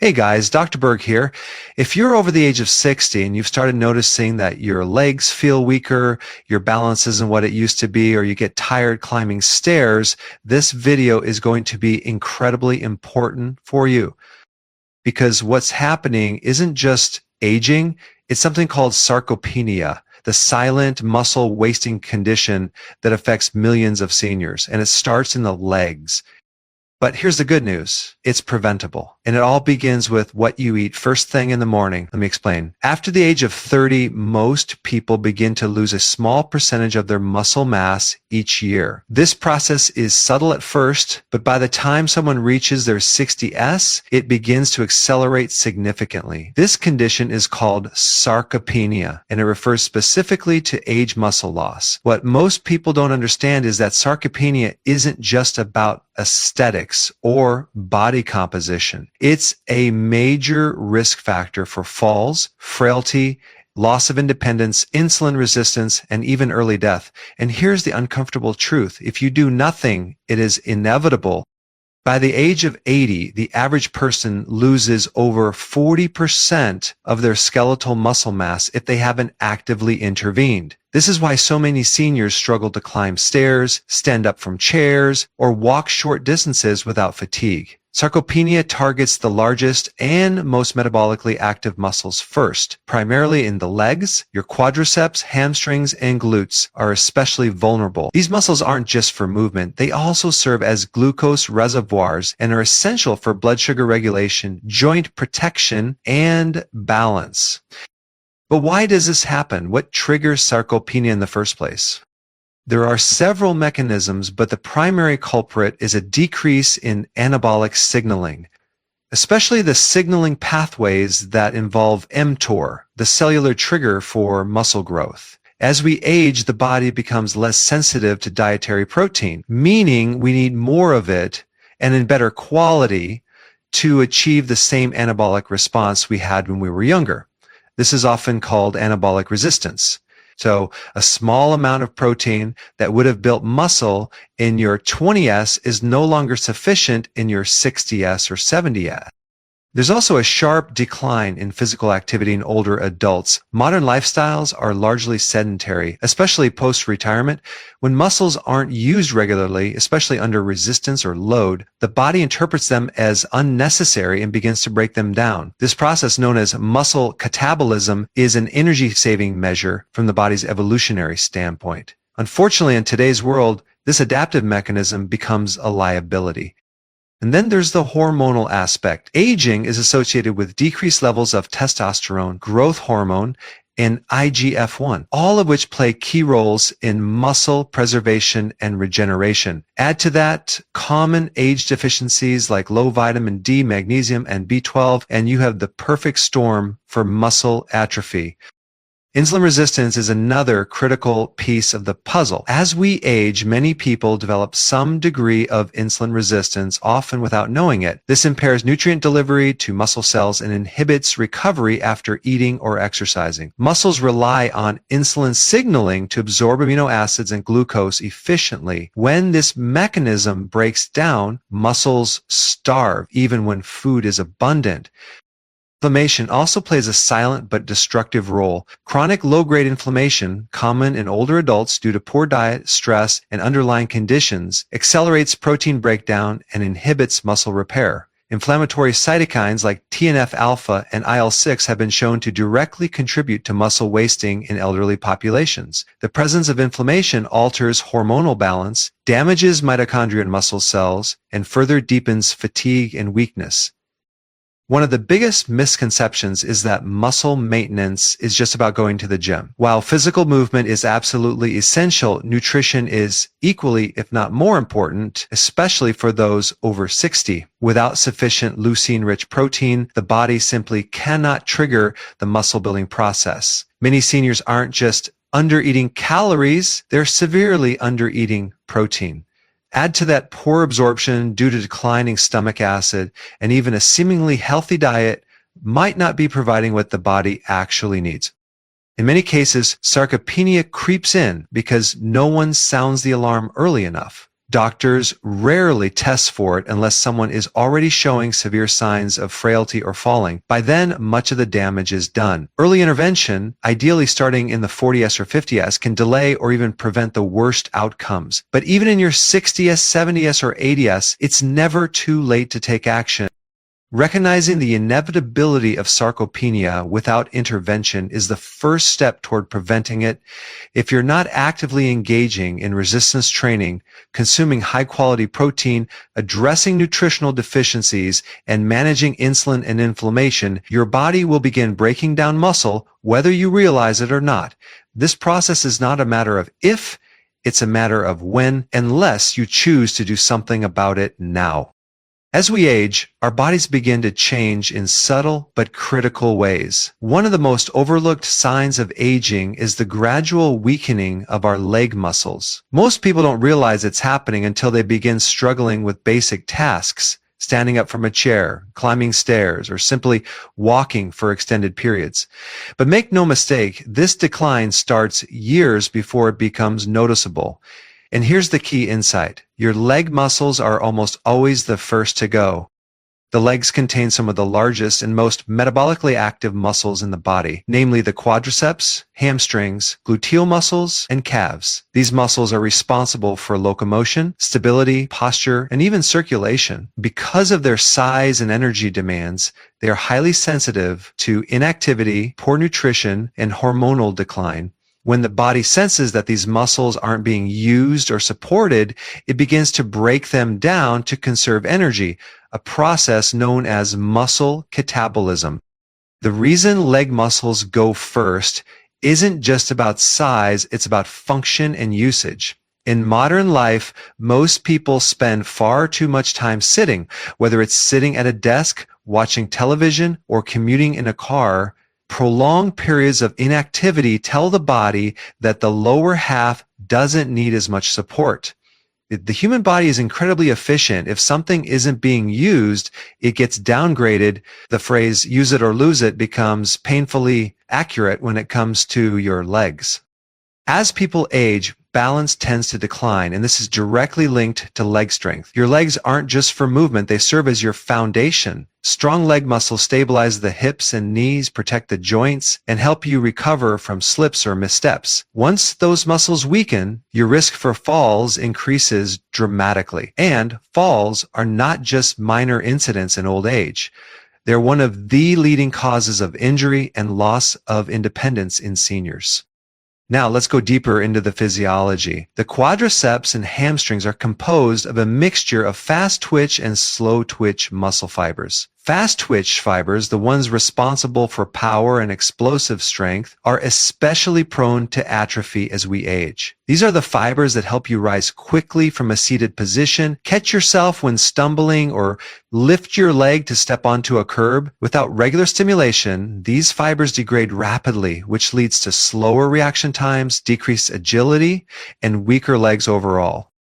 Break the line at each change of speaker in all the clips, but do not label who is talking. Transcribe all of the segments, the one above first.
Hey guys, Dr. Berg here. If you're over the age of 60 and you've started noticing that your legs feel weaker, your balance isn't what it used to be, or you get tired climbing stairs, this video is going to be incredibly important for you. Because what's happening isn't just aging, it's something called sarcopenia, the silent muscle wasting condition that affects millions of seniors, and it starts in the legs. But here's the good news. It's preventable. And it all begins with what you eat first thing in the morning. Let me explain. After the age of 30, most people begin to lose a small percentage of their muscle mass each year. This process is subtle at first, but by the time someone reaches their 60s, it begins to accelerate significantly. This condition is called sarcopenia, and it refers specifically to age muscle loss. What most people don't understand is that sarcopenia isn't just about aesthetics or body composition. It's a major risk factor for falls, frailty, loss of independence, insulin resistance, and even early death. And here's the uncomfortable truth. If you do nothing, it is inevitable. By the age of 80, the average person loses over 40% of their skeletal muscle mass if they haven't actively intervened. This is why so many seniors struggle to climb stairs, stand up from chairs, or walk short distances without fatigue. Sarcopenia targets the largest and most metabolically active muscles first, primarily in the legs. Your quadriceps, hamstrings, and glutes are especially vulnerable. These muscles aren't just for movement, they also serve as glucose reservoirs and are essential for blood sugar regulation, joint protection, and balance. But why does this happen? What triggers sarcopenia in the first place? There are several mechanisms, but the primary culprit is a decrease in anabolic signaling, especially the signaling pathways that involve mTOR, the cellular trigger for muscle growth. As we age, the body becomes less sensitive to dietary protein, meaning we need more of it and in better quality to achieve the same anabolic response we had when we were younger. This is often called anabolic resistance. So a small amount of protein that would have built muscle in your 20s is no longer sufficient in your 60s or 70s. There's also a sharp decline in physical activity in older adults. Modern lifestyles are largely sedentary, especially post-retirement. When muscles aren't used regularly, especially under resistance or load, the body interprets them as unnecessary and begins to break them down. This process, known as muscle catabolism, is an energy-saving measure from the body's evolutionary standpoint. Unfortunately, in today's world, this adaptive mechanism becomes a liability. And then there's the hormonal aspect. Aging is associated with decreased levels of testosterone, growth hormone, and IGF-1, all of which play key roles in muscle preservation and regeneration. Add to that common age deficiencies like low vitamin D, magnesium, and B12, and you have the perfect storm for muscle atrophy. Insulin resistance is another critical piece of the puzzle. As we age, many people develop some degree of insulin resistance, often without knowing it. This impairs nutrient delivery to muscle cells and inhibits recovery after eating or exercising. Muscles rely on insulin signaling to absorb amino acids and glucose efficiently. When this mechanism breaks down, muscles starve, even when food is abundant. Inflammation also plays a silent but destructive role. Chronic low-grade inflammation, common in older adults due to poor diet, stress, and underlying conditions, accelerates protein breakdown and inhibits muscle repair. Inflammatory cytokines like TNF-alpha and IL-6 have been shown to directly contribute to muscle wasting in elderly populations. The presence of inflammation alters hormonal balance, damages mitochondrial muscle cells, and further deepens fatigue and weakness. One of the biggest misconceptions is that muscle maintenance is just about going to the gym. While physical movement is absolutely essential, nutrition is equally, if not more important, especially for those over 60. Without sufficient leucine-rich protein, the body simply cannot trigger the muscle-building process. Many seniors aren't just under-eating calories, they're severely under-eating protein. Add to that poor absorption due to declining stomach acid, and even a seemingly healthy diet might not be providing what the body actually needs. In many cases, sarcopenia creeps in because no one sounds the alarm early enough. Doctors rarely test for it unless someone is already showing severe signs of frailty or falling. By then, much of the damage is done. Early intervention, ideally starting in the 40s or 50s, can delay or even prevent the worst outcomes. But even in your 60s, 70s, or 80s, it's never too late to take action. Recognizing the inevitability of sarcopenia without intervention is the first step toward preventing it. If you're not actively engaging in resistance training, consuming high-quality protein, addressing nutritional deficiencies, and managing insulin and inflammation, your body will begin breaking down muscle, whether you realize it or not. This process is not a matter of if, it's a matter of when, unless you choose to do something about it now. As we age, our bodies begin to change in subtle but critical ways. One of the most overlooked signs of aging is the gradual weakening of our leg muscles. Most people don't realize it's happening until they begin struggling with basic tasks, standing up from a chair, climbing stairs, or simply walking for extended periods. But make no mistake, this decline starts years before it becomes noticeable. And here's the key insight. Your leg muscles are almost always the first to go. The legs contain some of the largest and most metabolically active muscles in the body, namely the quadriceps, hamstrings, gluteal muscles, and calves. These muscles are responsible for locomotion, stability, posture, and even circulation. Because of their size and energy demands, they are highly sensitive to inactivity, poor nutrition, and hormonal decline. When the body senses that these muscles aren't being used or supported, it begins to break them down to conserve energy, a process known as muscle catabolism. The reason leg muscles go first isn't just about size, it's about function and usage. In modern life, most people spend far too much time sitting, whether it's sitting at a desk, watching television, or commuting in a car. Prolonged periods of inactivity tell the body that the lower half doesn't need as much support. The human body is incredibly efficient. If something isn't being used, it gets downgraded. The phrase use it or lose it becomes painfully accurate when it comes to your legs. As people age, balance tends to decline, and this is directly linked to leg strength. Your legs aren't just for movement, they serve as your foundation. Strong leg muscles stabilize the hips and knees, protect the joints, and help you recover from slips or missteps. Once those muscles weaken, your risk for falls increases dramatically. And falls are not just minor incidents in old age. They're one of the leading causes of injury and loss of independence in seniors. Now let's go deeper into the physiology. The quadriceps and hamstrings are composed of a mixture of fast twitch and slow twitch muscle fibers. Fast twitch fibers, the ones responsible for power and explosive strength, are especially prone to atrophy as we age. These are the fibers that help you rise quickly from a seated position, catch yourself when stumbling, or lift your leg to step onto a curb. Without regular stimulation, these fibers degrade rapidly, which leads to slower reaction times, decreased agility, and weaker legs overall.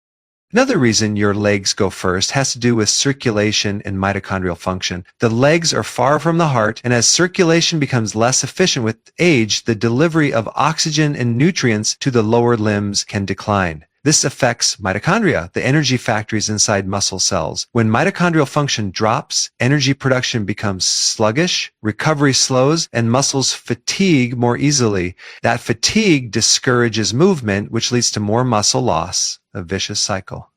Another reason your legs go first has to do with circulation and mitochondrial function. The legs are far from the heart, and as circulation becomes less efficient with age, the delivery of oxygen and nutrients to the lower limbs can decline. This affects mitochondria, the energy factories inside muscle cells. When mitochondrial function drops, energy production becomes sluggish, recovery slows, and muscles fatigue more easily. That fatigue discourages movement, which leads to more muscle loss, a vicious cycle.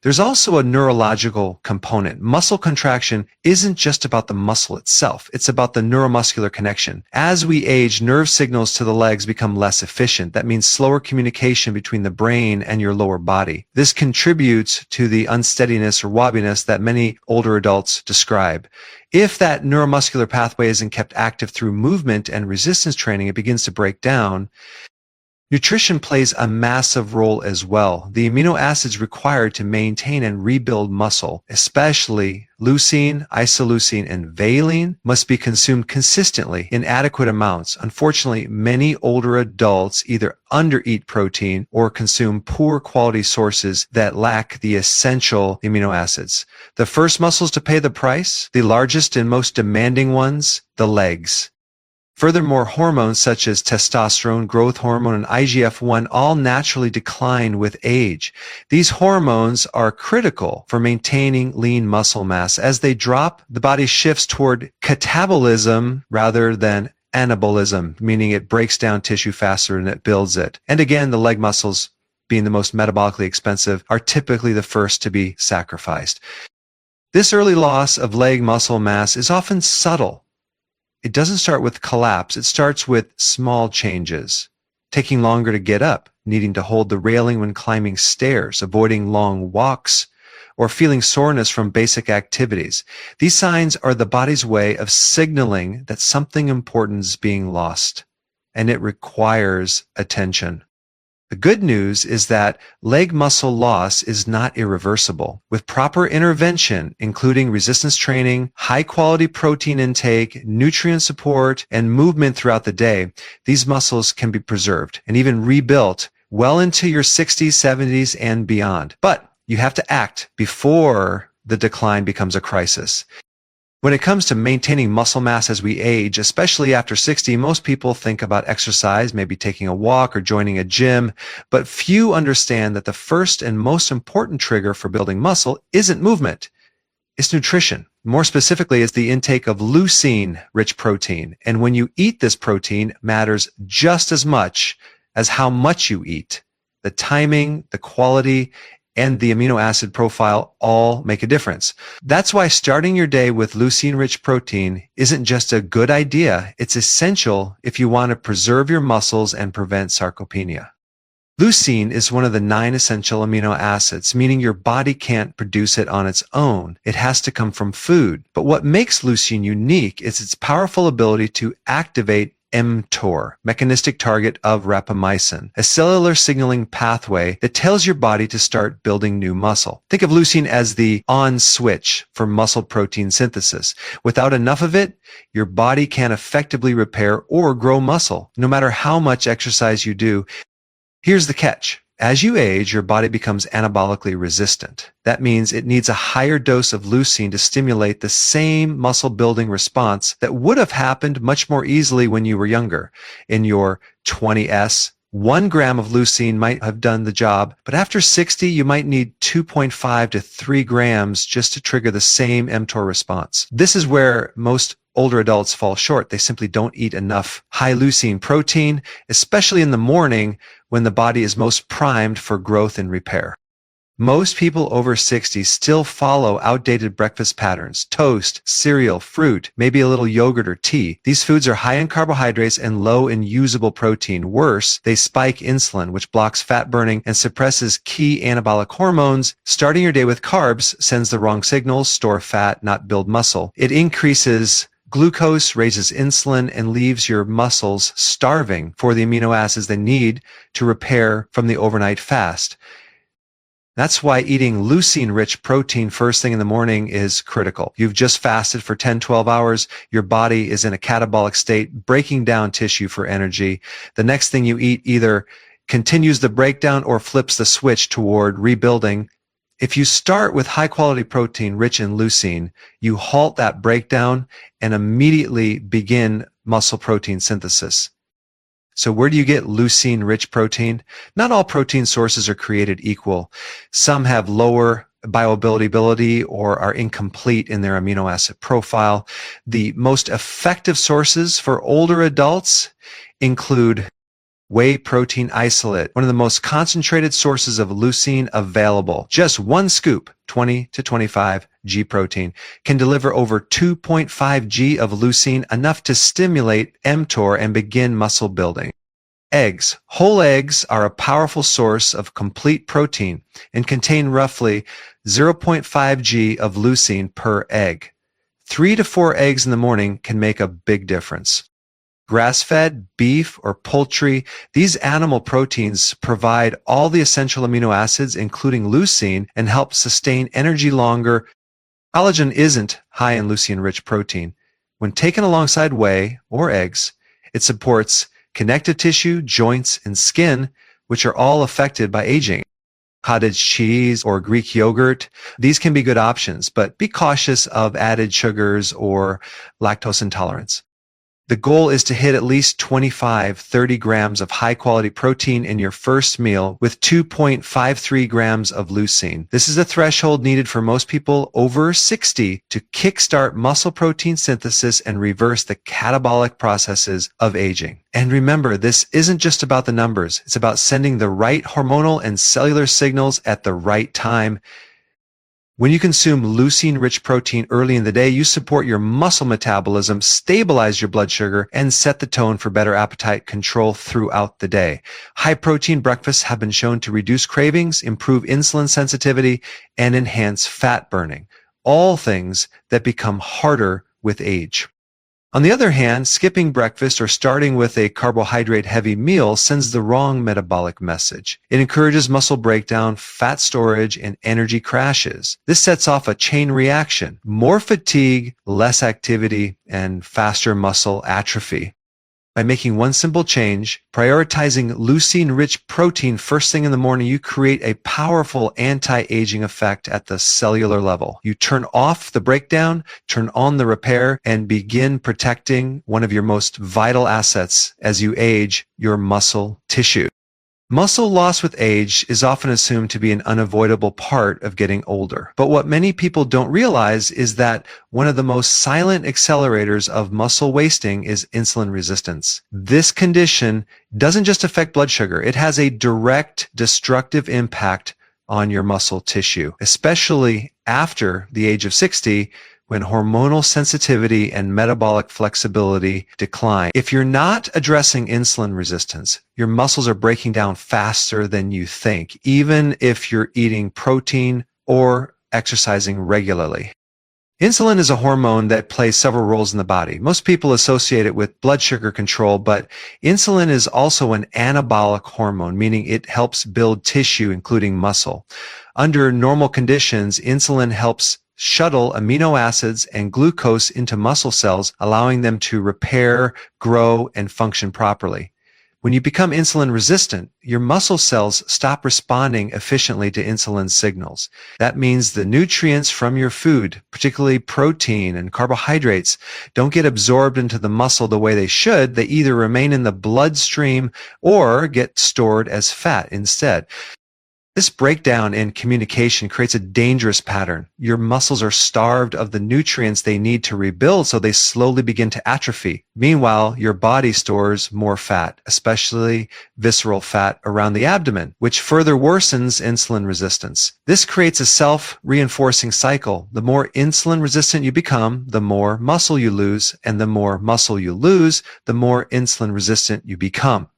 There's also a neurological component. Muscle contraction isn't just about the muscle itself. It's about the neuromuscular connection. As we age, nerve signals to the legs become less efficient. That means slower communication between the brain and your lower body. This contributes to the unsteadiness or wobbliness that many older adults describe. If that neuromuscular pathway isn't kept active through movement and resistance training, it begins to break down. Nutrition plays a massive role as well. The amino acids required to maintain and rebuild muscle, especially leucine, isoleucine, and valine, must be consumed consistently in adequate amounts. Unfortunately, many older adults either undereat protein or consume poor quality sources that lack the essential amino acids. The first muscles to pay the price, the largest and most demanding ones, the legs. Furthermore, hormones such as testosterone, growth hormone, and IGF-1 all naturally decline with age. These hormones are critical for maintaining lean muscle mass. As they drop, the body shifts toward catabolism rather than anabolism, meaning it breaks down tissue faster than it builds it. And again, the leg muscles, being the most metabolically expensive, are typically the first to be sacrificed. This early loss of leg muscle mass is often subtle. It doesn't start with collapse. It starts with small changes. Taking longer to get up, needing to hold the railing when climbing stairs, avoiding long walks, or feeling soreness from basic activities. These signs are the body's way of signaling that something important is being lost, and it requires attention. The good news is that leg muscle loss is not irreversible. With proper intervention, including resistance training, high-quality protein intake, nutrient support, and movement throughout the day, these muscles can be preserved and even rebuilt well into your 60s, 70s, and beyond. But you have to act before the decline becomes a crisis. When it comes to maintaining muscle mass as we age, especially after 60, most people think about exercise, maybe taking a walk or joining a gym, but few understand that the first and most important trigger for building muscle isn't movement. It's nutrition. More specifically, it's the intake of leucine-rich protein. And when you eat this protein matters just as much as how much you eat. The timing, the quality, and the amino acid profile all make a difference. That's why starting your day with leucine-rich protein isn't just a good idea, it's essential if you want to preserve your muscles and prevent sarcopenia. Leucine is one of the 9 essential amino acids, meaning your body can't produce it on its own. It has to come from food. But what makes leucine unique is its powerful ability to activate mTOR, mechanistic target of rapamycin, a cellular signaling pathway that tells your body to start building new muscle. Think of leucine as the on switch for muscle protein synthesis. Without enough of it, your body can't effectively repair or grow muscle, no matter how much exercise you do. Here's the catch. As you age, your body becomes anabolically resistant. That means it needs a higher dose of leucine to stimulate the same muscle-building response that would have happened much more easily when you were younger. In your 20s, 1 gram of leucine might have done the job, but after 60, you might need 2.5 to 3 grams just to trigger the same mTOR response. This is where most older adults fall short. They simply don't eat enough high leucine protein, especially in the morning when the body is most primed for growth and repair. Most people over 60 still follow outdated breakfast patterns: toast, cereal, fruit, maybe a little yogurt or tea. These foods are high in carbohydrates and low in usable protein. Worse, they spike insulin, which blocks fat burning and suppresses key anabolic hormones. Starting your day with carbs sends the wrong signals: store fat, not build muscle. It increases glucose, raises insulin, and leaves your muscles starving for the amino acids they need to repair from the overnight fast. That's why eating leucine-rich protein first thing in the morning is critical. You've just fasted for 10-12 hours. Your body is in a catabolic state, breaking down tissue for energy. The next thing you eat either continues the breakdown or flips the switch toward rebuilding. If you start with high-quality protein rich in leucine, you halt that breakdown and immediately begin muscle protein synthesis. So where do you get leucine-rich protein? Not all protein sources are created equal. Some have lower bioavailability or are incomplete in their amino acid profile. The most effective sources for older adults include whey protein isolate, one of the most concentrated sources of leucine available. Just 1 scoop, 20 to 25 G protein, can deliver over 2.5 G of leucine, enough to stimulate mTOR and begin muscle building. Eggs. Whole eggs are a powerful source of complete protein and contain roughly 0.5 G of leucine per egg. 3 to 4 eggs in the morning can make a big difference. Grass-fed, beef, or poultry, these animal proteins provide all the essential amino acids, including leucine, and help sustain energy longer. Collagen isn't high in leucine-rich protein. When taken alongside whey or eggs, it supports connective tissue, joints, and skin, which are all affected by aging. Cottage cheese or Greek yogurt, these can be good options, but be cautious of added sugars or lactose intolerance. The goal is to hit at least 25-30 grams of high-quality protein in your first meal with 2.53 grams of leucine. This is a threshold needed for most people over 60 to kickstart muscle protein synthesis and reverse the catabolic processes of aging. And remember, this isn't just about the numbers. It's about sending the right hormonal and cellular signals at the right time. When you consume leucine-rich protein early in the day, you support your muscle metabolism, stabilize your blood sugar, and set the tone for better appetite control throughout the day. High-protein breakfasts have been shown to reduce cravings, improve insulin sensitivity, and enhance fat burning, all things that become harder with age. On the other hand, skipping breakfast or starting with a carbohydrate-heavy meal sends the wrong metabolic message. It encourages muscle breakdown, fat storage, and energy crashes. This sets off a chain reaction: more fatigue, less activity, and faster muscle atrophy. By making one simple change, prioritizing leucine-rich protein first thing in the morning, you create a powerful anti-aging effect at the cellular level. You turn off the breakdown, turn on the repair, and begin protecting one of your most vital assets as you age, your muscle tissue. Muscle loss with age is often assumed to be an unavoidable part of getting older. But what many people don't realize is that one of the most silent accelerators of muscle wasting is insulin resistance. This condition doesn't just affect blood sugar. It has a direct destructive impact on your muscle tissue, especially after the age of 60, when hormonal sensitivity and metabolic flexibility decline. If you're not addressing insulin resistance, your muscles are breaking down faster than you think, even if you're eating protein or exercising regularly. Insulin is a hormone that plays several roles in the body. Most people associate it with blood sugar control, but insulin is also an anabolic hormone, meaning it helps build tissue, including muscle. Under normal conditions, insulin helps shuttle amino acids and glucose into muscle cells, allowing them to repair, grow, and function properly. When you become insulin resistant, your muscle cells stop responding efficiently to insulin signals. That means the nutrients from your food, particularly protein and carbohydrates, don't get absorbed into the muscle the way they should. They either remain in the bloodstream or get stored as fat instead. This breakdown in communication creates a dangerous pattern. Your muscles are starved of the nutrients they need to rebuild, so they slowly begin to atrophy. Meanwhile, your body stores more fat, especially visceral fat around the abdomen, which further worsens insulin resistance. This creates a self-reinforcing cycle. The more insulin resistant you become, the more muscle you lose, and the more muscle you lose, the more insulin resistant you become.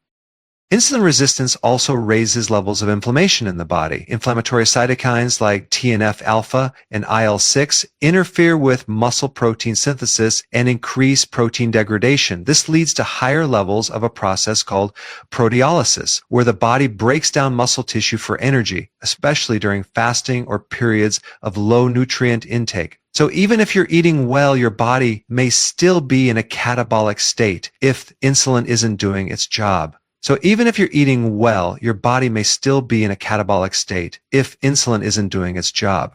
Insulin resistance also raises levels of inflammation in the body. Inflammatory cytokines like TNF-alpha and IL-6 interfere with muscle protein synthesis and increase protein degradation. This leads to higher levels of a process called proteolysis, where the body breaks down muscle tissue for energy, especially during fasting or periods of low nutrient intake. So even if you're eating well, your body may still be in a catabolic state if insulin isn't doing its job. So even if you're eating well, your body may still be in a catabolic state if insulin isn't doing its job.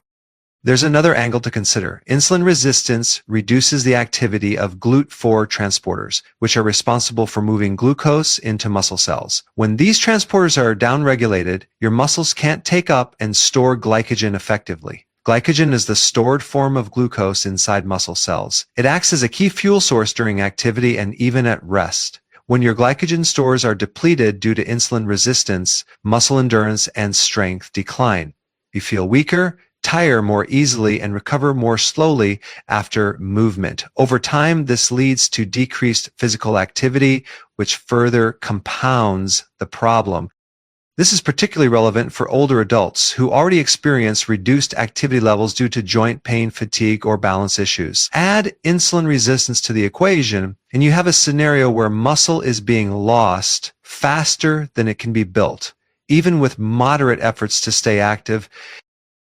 There's another angle to consider. Insulin resistance reduces the activity of GLUT4 transporters, which are responsible for moving glucose into muscle cells. When these transporters are downregulated, your muscles can't take up and store glycogen effectively. Glycogen is the stored form of glucose inside muscle cells. It acts as a key fuel source during activity and even at rest. When your glycogen stores are depleted due to insulin resistance, muscle endurance and strength decline. You feel weaker, tire more easily, and recover more slowly after movement. Over time, this leads to decreased physical activity, which further compounds the problem. This is particularly relevant for older adults who already experience reduced activity levels due to joint pain, fatigue, or balance issues. Add insulin resistance to the equation, and you have a scenario where muscle is being lost faster than it can be built. Even with moderate efforts to stay active,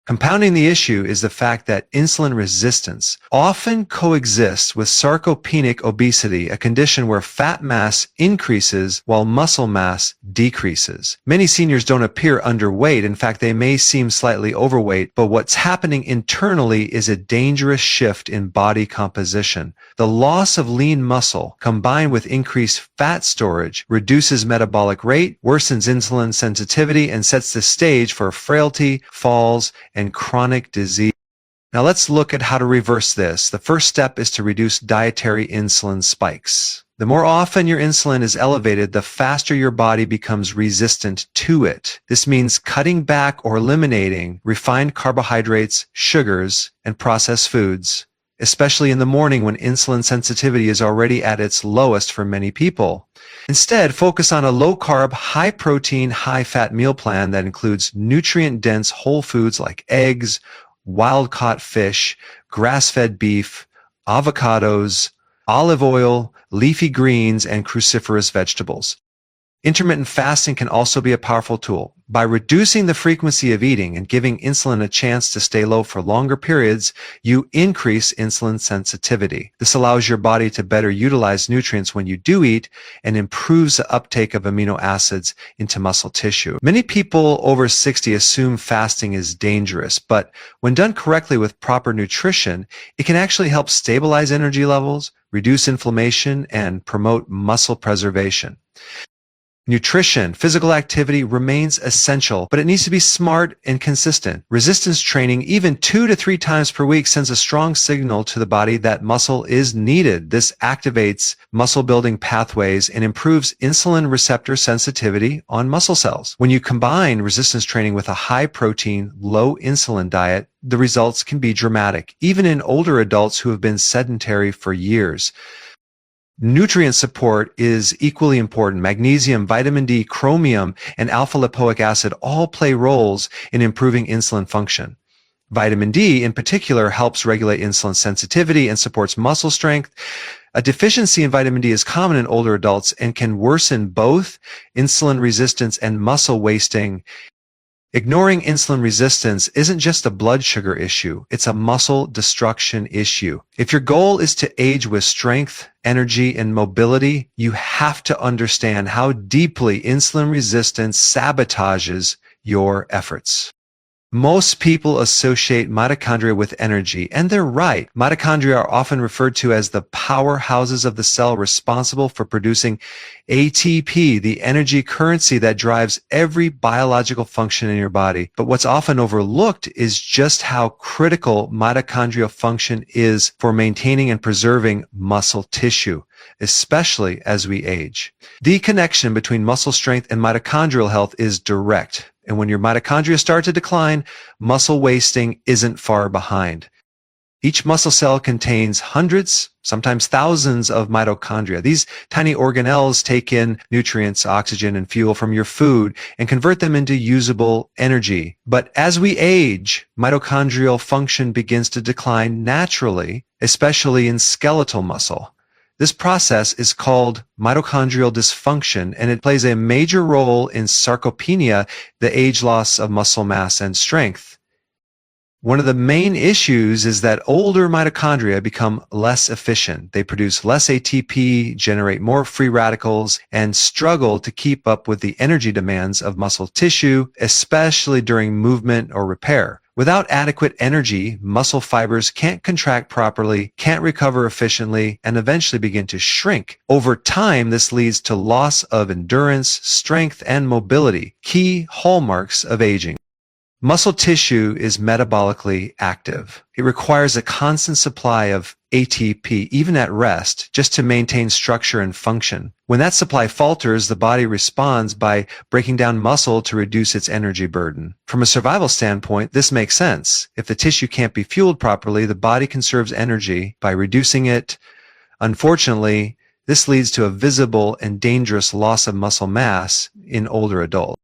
Compounding the issue is the fact that insulin resistance often coexists with sarcopenic obesity, a condition where fat mass increases while muscle mass decreases. Many seniors don't appear underweight. In fact, they may seem slightly overweight, but what's happening internally is a dangerous shift in body composition. The loss of lean muscle combined with increased fat storage reduces metabolic rate, worsens insulin sensitivity, and sets the stage for frailty, falls, and chronic disease. Now let's look at how to reverse this. The first step is to reduce dietary insulin spikes. The more often your insulin is elevated, the faster your body becomes resistant to it. This means cutting back or eliminating refined carbohydrates, sugars, and processed foods, especially in the morning when insulin sensitivity is already at its lowest for many people. Instead, focus on a low-carb, high-protein, high-fat meal plan that includes nutrient-dense whole foods like eggs, wild-caught fish, grass-fed beef, avocados, olive oil, leafy greens, and cruciferous vegetables. Intermittent fasting can also be a powerful tool. By reducing the frequency of eating and giving insulin a chance to stay low for longer periods, you increase insulin sensitivity. This allows your body to better utilize nutrients when you do eat and improves the uptake of amino acids into muscle tissue. Many people over 60 assume fasting is dangerous, but when done correctly with proper nutrition, it can actually help stabilize energy levels, reduce inflammation, and promote muscle preservation. Nutrition, physical activity remains essential, but it needs to be smart and consistent. Resistance training, even 2 to 3 times per week, sends a strong signal to the body that muscle is needed. This activates muscle-building pathways and improves insulin receptor sensitivity on muscle cells. When you combine resistance training with a high-protein, low-insulin diet, the results can be dramatic, even in older adults who have been sedentary for years. Nutrient support is equally important. Magnesium, vitamin D, chromium, and alpha-lipoic acid all play roles in improving insulin function. Vitamin D, in particular, helps regulate insulin sensitivity and supports muscle strength. A deficiency in vitamin D is common in older adults and can worsen both insulin resistance and muscle wasting. Ignoring insulin resistance isn't just a blood sugar issue, it's a muscle destruction issue. If your goal is to age with strength, energy, and mobility, you have to understand how deeply insulin resistance sabotages your efforts. Most people associate mitochondria with energy, and they're right. Mitochondria are often referred to as the powerhouses of the cell responsible for producing ATP, the energy currency that drives every biological function in your body. But what's often overlooked is just how critical mitochondrial function is for maintaining and preserving muscle tissue, especially as we age. The connection between muscle strength and mitochondrial health is direct. And when your mitochondria start to decline, muscle wasting isn't far behind. Each muscle cell contains hundreds, sometimes thousands of mitochondria. These tiny organelles take in nutrients, oxygen, and fuel from your food and convert them into usable energy. But as we age, mitochondrial function begins to decline naturally, especially in skeletal muscle. This process is called mitochondrial dysfunction, and it plays a major role in sarcopenia, the age loss of muscle mass and strength. One of the main issues is that older mitochondria become less efficient. They produce less ATP, generate more free radicals, and struggle to keep up with the energy demands of muscle tissue, especially during movement or repair. Without adequate energy, muscle fibers can't contract properly, can't recover efficiently, and eventually begin to shrink. Over time, this leads to loss of endurance, strength, and mobility, key hallmarks of aging. Muscle tissue is metabolically active. It requires a constant supply of ATP, even at rest, just to maintain structure and function. When that supply falters, the body responds by breaking down muscle to reduce its energy burden. From a survival standpoint, this makes sense. If the tissue can't be fueled properly, the body conserves energy by reducing it. Unfortunately, this leads to a visible and dangerous loss of muscle mass in older adults.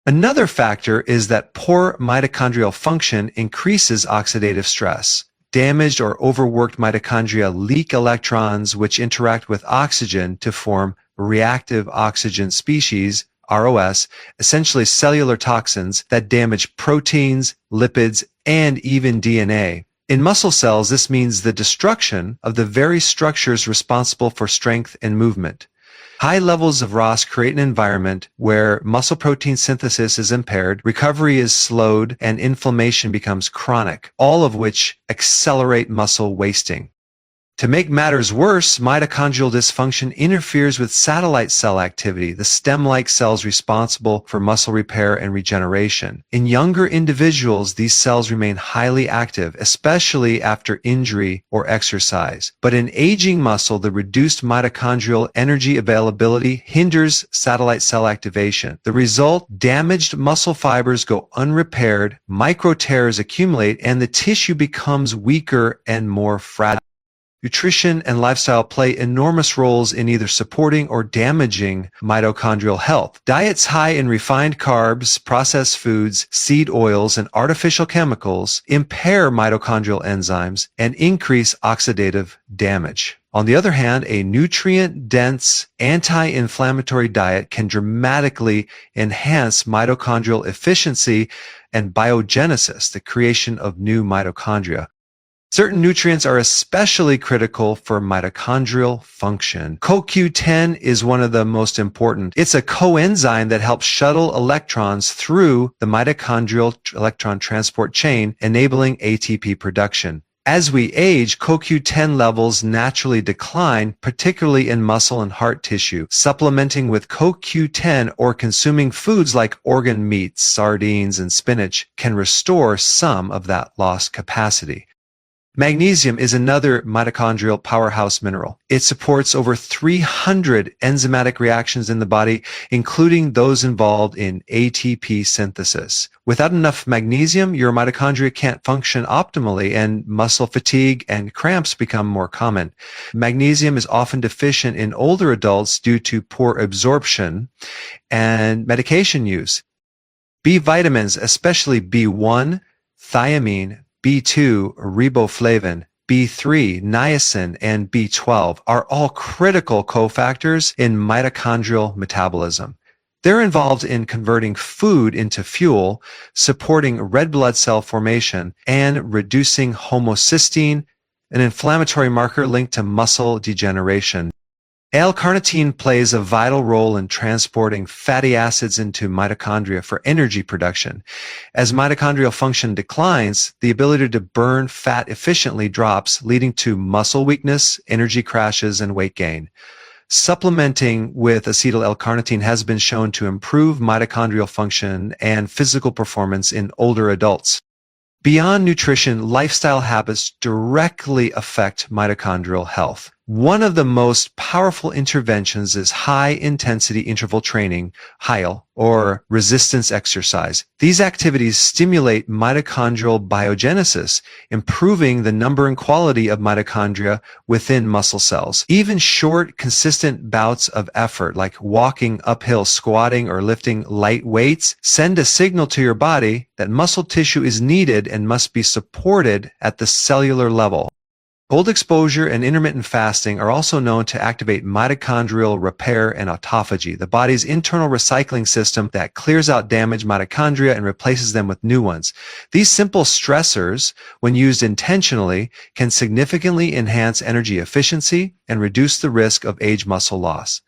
Another factor is that poor mitochondrial function increases oxidative stress. Damaged or overworked mitochondria leak electrons which interact with oxygen to form reactive oxygen species, ROS, essentially cellular toxins that damage proteins, lipids, and even DNA. In muscle cells, this means the destruction of the very structures responsible for strength and movement. High levels of ROS create an environment where muscle protein synthesis is impaired, recovery is slowed, and inflammation becomes chronic, all of which accelerate muscle wasting. To make matters worse, mitochondrial dysfunction interferes with satellite cell activity, the stem-like cells responsible for muscle repair and regeneration. In younger individuals, these cells remain highly active, especially after injury or exercise. But in aging muscle, the reduced mitochondrial energy availability hinders satellite cell activation. The result, damaged muscle fibers go unrepaired, micro tears accumulate, and the tissue becomes weaker and more fragile. Nutrition and lifestyle play enormous roles in either supporting or damaging mitochondrial health. Diets high in refined carbs, processed foods, seed oils, and artificial chemicals impair mitochondrial enzymes and increase oxidative damage. On the other hand, a nutrient-dense, anti-inflammatory diet can dramatically enhance mitochondrial efficiency and biogenesis, the creation of new mitochondria. Certain nutrients are especially critical for mitochondrial function. CoQ10 is one of the most important. It's a coenzyme that helps shuttle electrons through the mitochondrial electron transport chain, enabling ATP production. As we age, CoQ10 levels naturally decline, particularly in muscle and heart tissue. Supplementing with CoQ10 or consuming foods like organ meats, sardines, and spinach can restore some of that lost capacity. Magnesium is another mitochondrial powerhouse mineral. It supports over 300 enzymatic reactions in the body, including those involved in ATP synthesis. Without enough magnesium, your mitochondria can't function optimally, and muscle fatigue and cramps become more common. Magnesium is often deficient in older adults due to poor absorption and medication use. B vitamins, especially B1, thiamine, B2, riboflavin, B3, niacin, and B12 are all critical cofactors in mitochondrial metabolism. They're involved in converting food into fuel, supporting red blood cell formation, and reducing homocysteine, an inflammatory marker linked to muscle degeneration. L-carnitine plays a vital role in transporting fatty acids into mitochondria for energy production. As mitochondrial function declines, the ability to burn fat efficiently drops, leading to muscle weakness, energy crashes, and weight gain. Supplementing with acetyl L-carnitine has been shown to improve mitochondrial function and physical performance in older adults. Beyond nutrition, lifestyle habits directly affect mitochondrial health. One of the most powerful interventions is high-intensity interval training, HIIL, or resistance exercise. These activities stimulate mitochondrial biogenesis, improving the number and quality of mitochondria within muscle cells. Even short, consistent bouts of effort, like walking uphill, squatting, or lifting light weights, send a signal to your body that muscle tissue is needed and must be supported at the cellular level. Cold exposure and intermittent fasting are also known to activate mitochondrial repair and autophagy, the body's internal recycling system that clears out damaged mitochondria and replaces them with new ones. These simple stressors, when used intentionally, can significantly enhance energy efficiency and reduce the risk of age muscle loss.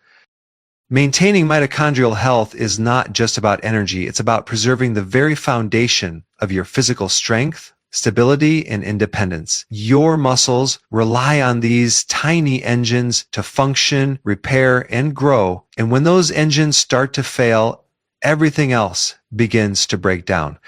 Maintaining mitochondrial health is not just about energy, it's about preserving the very foundation of your physical strength, stability, and independence. Your muscles rely on these tiny engines to function, repair, and grow. And when those engines start to fail, everything else begins to break down.